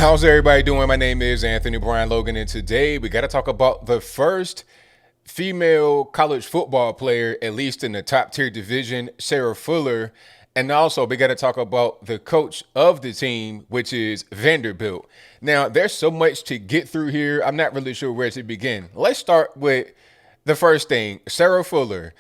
How's everybody doing? My name is Anthony Brian Logan, and today we got to talk about the first female college football player, at least in the top tier division, Sarah Fuller. And also, we got to talk about the coach of the team, which is Vanderbilt. Now, there's so much to get through here. I'm not really sure where to begin. Let's start with the first thing, Sarah Fuller.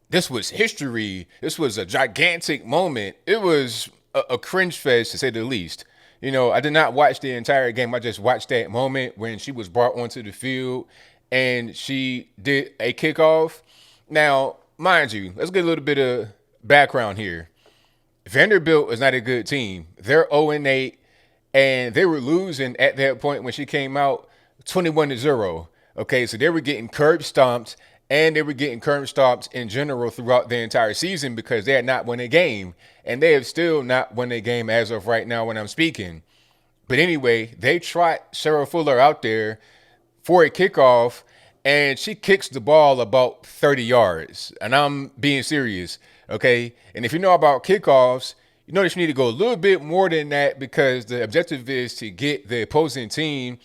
This was history. This was a gigantic moment. It was a cringe fest, to say the least. You know, I did not watch the entire game. I just watched that moment when she was brought onto the field and she did a kickoff. Now, mind you, let's get a little bit of background here. Vanderbilt is not a good team. They're 0-8, and they were losing at that point when she came out 21-0. Okay, so they were getting curb stomped, and they were getting curb stomped in general throughout the entire season because they had not won a game. And they have still not won a game as of right now when I'm speaking. But anyway, they trot Sarah Fuller out there for a kickoff, and she kicks the ball about 30 yards. And I'm being serious, okay? And if you know about kickoffs, you know that you need to go a little bit more than that because the objective is to get the opposing team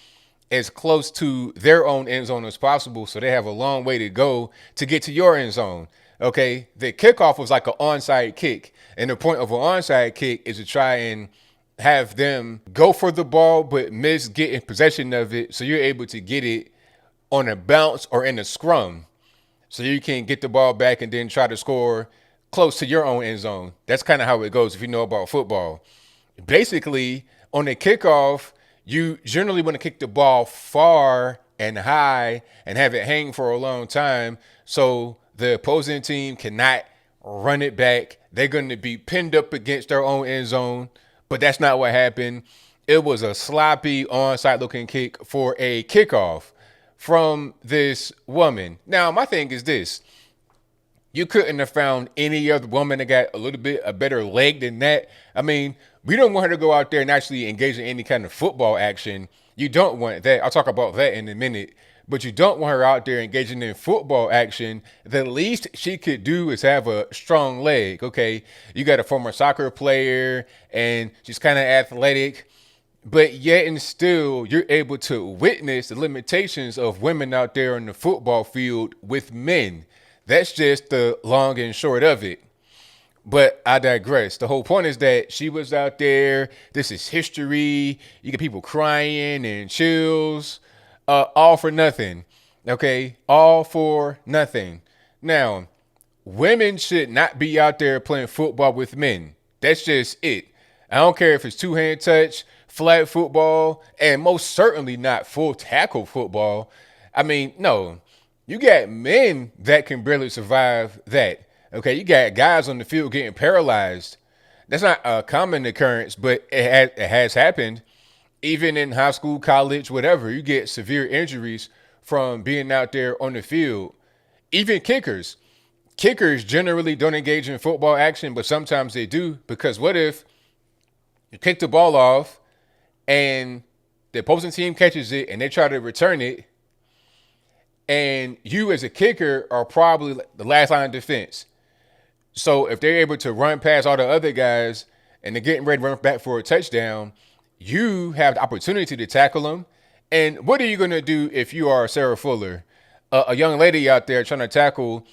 as close to their own end zone as possible so they have a long way to go to get to your end zone. Okay, the kickoff was like an onside kick. And the point of an onside kick is to try and have them go for the ball but miss getting possession of it so you're able to get it on a bounce or in a scrum so you can get the ball back and then try to score close to your own end zone. That's kind of how it goes if you know about football. Basically, on a kickoff, you generally want to kick the ball far and high and have it hang for a long time so the opposing team cannot run it back. They're going to be pinned up against their own end zone, but that's not what happened. It was a sloppy onside looking kick for a kickoff from this woman. Now, my thing is this. You couldn't have found any other woman that got a little bit a better leg than that. I mean, we don't want her to go out there and actually engage in any kind of football action. You don't want that. I'll talk about that in a minute. But you don't want her out there engaging in football action. The least she could do is have a strong leg, okay? You got a former soccer player, and she's kind of athletic. But yet and still, you're able to witness the limitations of women out there on the football field with men. That's just the long and short of it. But I digress. The whole point is that she was out there. This is history. You get people crying and chills. All for nothing. Okay? All for nothing. Now, women should not be out there playing football with men. That's just it. I don't care if it's two-hand touch, flag football, and most certainly not full tackle football. I mean, no. You got men that can barely survive that. Okay, you got guys on the field getting paralyzed. That's not a common occurrence, but it has happened. Even in high school, college, whatever, you get severe injuries from being out there on the field. Even kickers. Kickers generally don't engage in football action, but sometimes they do, because what if you kick the ball off and the opposing team catches it and they try to return it, and you as a kicker are probably the last line of defense. So if they're able to run past all the other guys and they're getting ready to run back for a touchdown, you have the opportunity to tackle them. And what are you going to do if you are Sarah Fuller, a young lady out there trying to tackle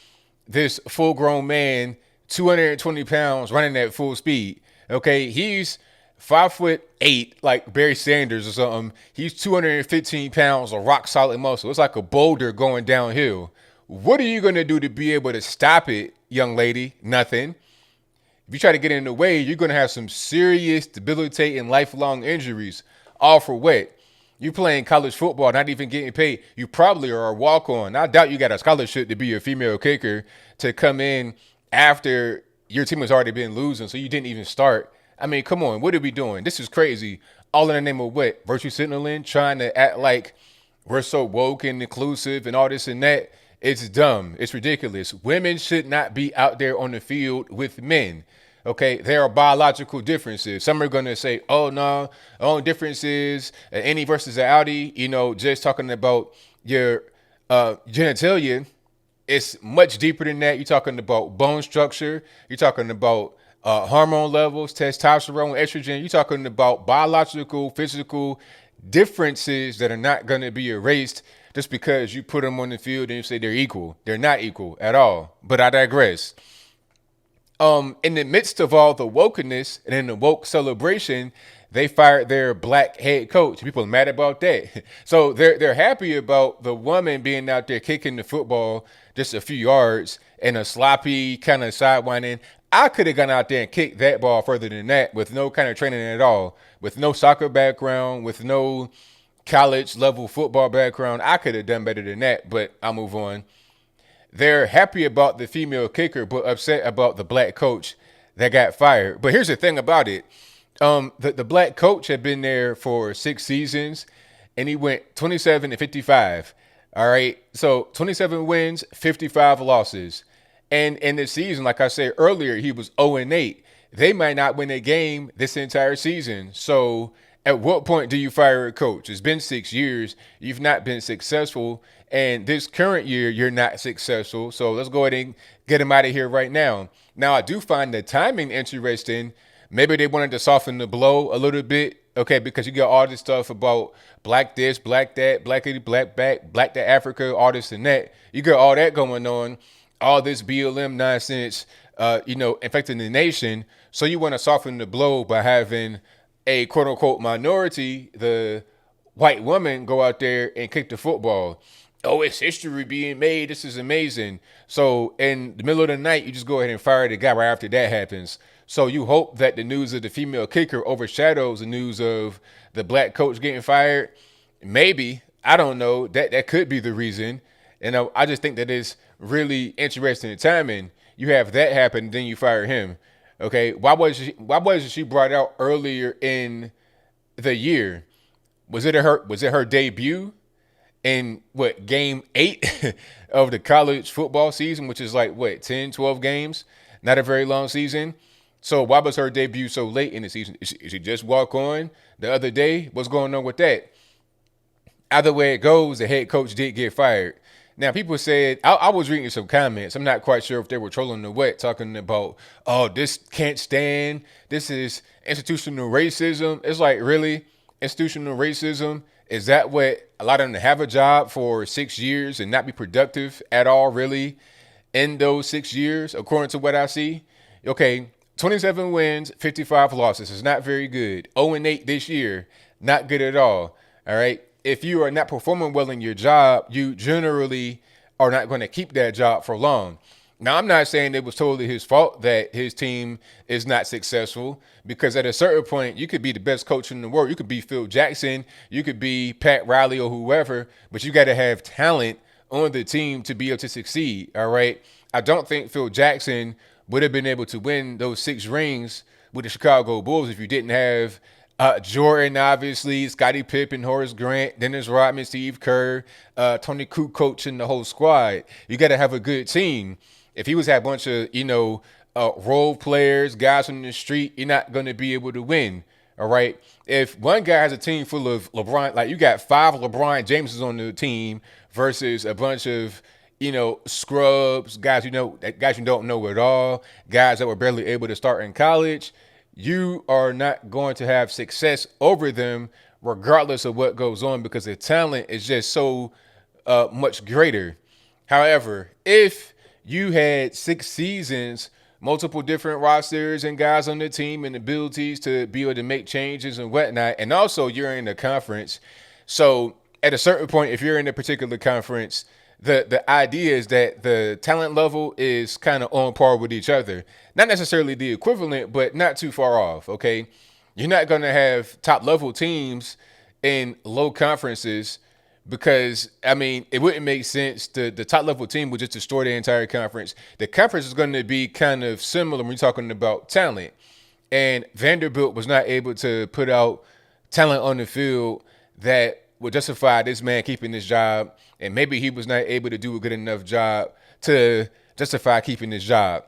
this full-grown man, 220 pounds, running at full speed? Okay, he's 5'8", like Barry Sanders or something. He's 215 pounds of rock solid muscle. It's like a boulder going downhill. What are you going to do to be able to stop it, young lady? Nothing. If you try to get in the way, you're going to have some serious, debilitating, lifelong injuries. All for what? You playing college football, not even getting paid. You probably are a walk-on. I doubt you got a scholarship to be a female kicker to come in after your team has already been losing, so you didn't even start. I mean, come on. What are we doing? This is crazy. All in the name of what? Virtue signaling, trying to act like we're so woke and inclusive and all this and that. It's dumb. It's ridiculous. Women should not be out there on the field with men. Okay, there are biological differences. Some are going to say, oh, no, the only difference is an innie versus an outie. You know, just talking about your genitalia. It's much deeper than that. You're talking about bone structure. You're talking about hormone levels, testosterone, estrogen. You're talking about biological, physical differences that are not going to be erased just because you put them on the field and you say they're equal. They're not equal at all. But I digress. In the midst of all the wokeness and in the woke celebration, they fired their black head coach. People are mad about that. So they're happy about the woman being out there kicking the football just a few yards and a sloppy kind of sidewinding. I could have gone out there and kicked that ball further than that with no kind of training at all, with no soccer background, with no college level football background. I could have done better than that, but I'll move on. They're happy about the female kicker, but upset about the black coach that got fired. But here's the thing about it. The black coach had been there for 6 seasons, and he went 27-55. All right. So 27 wins, 55 losses. And in this season, like I said earlier, he was 0-8. They might not win a game this entire season. So at what point do you fire a coach? It's been 6 years. You've not been successful. And this current year, you're not successful. So let's go ahead and get him out of here right now. Now, I do find the timing interesting. Maybe they wanted to soften the blow a little bit. Okay, because you got all this stuff about black this, black that, black it, black back, black to Africa, all this and that. You got all that going on, all this BLM nonsense, infecting the nation. So you want to soften the blow by having a quote unquote minority, the white woman, go out there and kick the football. Oh, it's history being made. This is amazing. So in the middle of the night, you just go ahead and fire the guy right after that happens. So you hope that the news of the female kicker overshadows the news of the black coach getting fired. Maybe. I don't know. That could be the reason. And I just think that it's really interesting timing. You have that happen, then you fire him. Okay. Why wasn't she brought out earlier in the year? Was it her debut in game 8 of the college football season, which is like 10, 12 games? Not a very long season. So why was her debut so late in the season? Is she just walk on the other day? What's going on with that? Either way it goes, the head coach did get fired. Now, people said, I was reading some comments. I'm not quite sure if they were trolling the wet, talking about, oh, this can't stand. This is institutional racism. It's like, really? Institutional racism? Is that what allowed them to have a job for 6 years and not be productive at all, really, in those 6 years, according to what I see? Okay, 27 wins, 55 losses. It's not very good. 0-8 this year, not good at all. All right. If you are not performing well in your job, you generally are not going to keep that job for long. Now, I'm not saying it was totally his fault that his team is not successful, because at a certain point, you could be the best coach in the world. You could be Phil Jackson. You could be Pat Riley or whoever, but you got to have talent on the team to be able to succeed. All right. I don't think Phil Jackson would have been able to win those 6 rings with the Chicago Bulls if you didn't have Jordan, obviously, Scottie Pippen, Horace Grant, Dennis Rodman, Steve Kerr, Tony Kukoc, and the whole squad. You got to have a good team. If he was had a bunch of, role players, guys on the street, you're not going to be able to win. All right. If one guy has a team full of LeBron, like you got 5 LeBron Jameses on the team versus a bunch of, scrubs, guys you don't know at all, guys that were barely able to start in college, you are not going to have success over them regardless of what goes on, because the talent is just so much greater. However, if you had 6 seasons, multiple different rosters and guys on the team and abilities to be able to make changes and whatnot, and also you're in the conference, so at a certain point, if you're in a particular conference, the idea is that the talent level is kind of on par with each other. Not necessarily the equivalent, but not too far off, okay? You're not going to have top level teams in low conferences because, it wouldn't make sense. The top level team would just destroy the entire conference. The conference is going to be kind of similar when you're talking about talent. And Vanderbilt was not able to put out talent on the field that would justify this man keeping his job, and maybe he was not able to do a good enough job to justify keeping his job.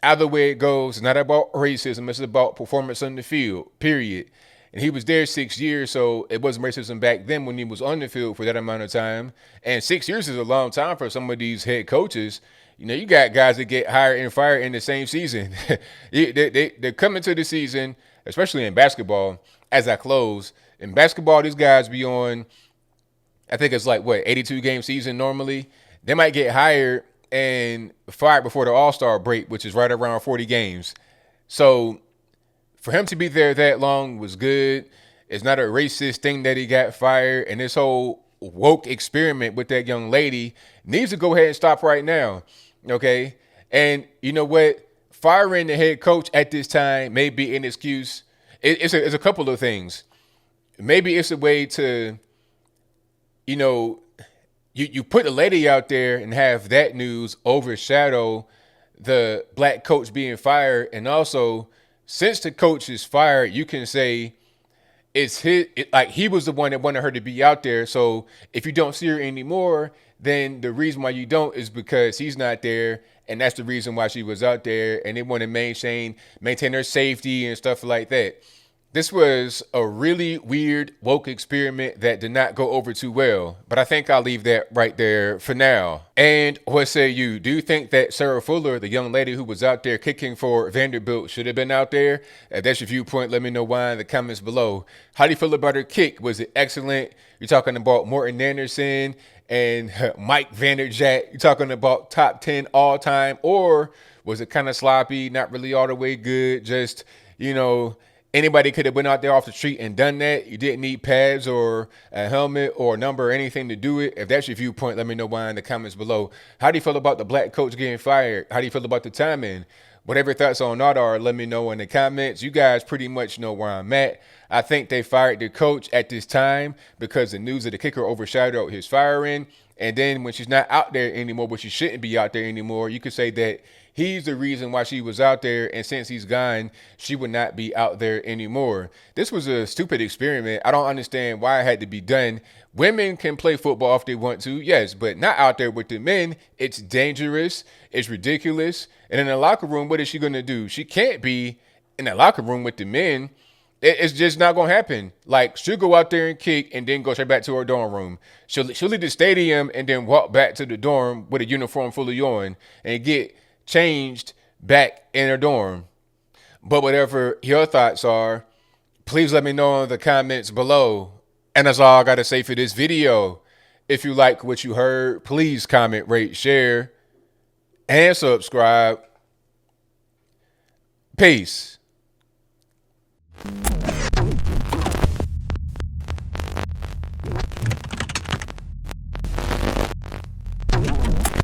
Either way it goes, it's not about racism, it's about performance on the field, period. And he was there 6 years, so it wasn't racism back then when he was on the field for that amount of time. And 6 years is a long time for some of these head coaches. You got guys that get hired and fired in the same season. They're coming to the season, especially in basketball. As I close, in basketball, these guys be on, I think it's like, what, 82 game season normally. They might get hired and fired before the All-Star break, which is right around 40 games. So for him to be there that long was good. It's not a racist thing that he got fired. And this whole woke experiment with that young lady needs to go ahead and stop right now. Okay. And you know what? Firing the head coach at this time may be an excuse. It's a couple of things. Maybe it's a way to, you know, you put the lady out there and have that news overshadow the black coach being fired. And also, since the coach is fired, you can say like he was the one that wanted her to be out there. So if you don't see her anymore, then the reason why you don't is because he's not there, and that's the reason why she was out there. And they want to maintain her safety and stuff like that. This was a really weird woke experiment that did not go over too well, but I think I'll leave that right there for now. And what say you? Do you think that Sarah Fuller, the young lady who was out there kicking for Vanderbilt, should have been out there? If that's your viewpoint, let me know why in the comments below. How do you feel about her kick? Was it excellent? You're talking about Morton Anderson and Mike Vanderjagt. You're talking about top 10 all time, or was it kind of sloppy, not really all the way good, just, anybody could have went out there off the street and done that. You didn't need pads or a helmet or a number or anything to do it. If that's your viewpoint, let me know why in the comments below. How do you feel about the black coach getting fired? How do you feel about the timing? Whatever your thoughts on that are, let me know in the comments. You guys pretty much know where I'm at. I think they fired the coach at this time because the news of the kicker overshadowed his firing. And then when she's not out there anymore, but she shouldn't be out there anymore, you could say that he's the reason why she was out there, and since he's gone, she would not be out there anymore. This was a stupid experiment. I don't understand why it had to be done. Women can play football if they want to, yes, but not out there with the men. It's dangerous. It's ridiculous. And in the locker room, what is she going to do? She can't be in the locker room with the men. It's just not going to happen. Like, she'll go out there and kick and then go straight back to her dorm room. She'll leave the stadium and then walk back to the dorm with a uniform fully on and get changed back in her dorm. But whatever your thoughts are, please let me know in the comments below. And that's all I got to say for this video. If you like what you heard, please comment, rate, share, and subscribe. Peace.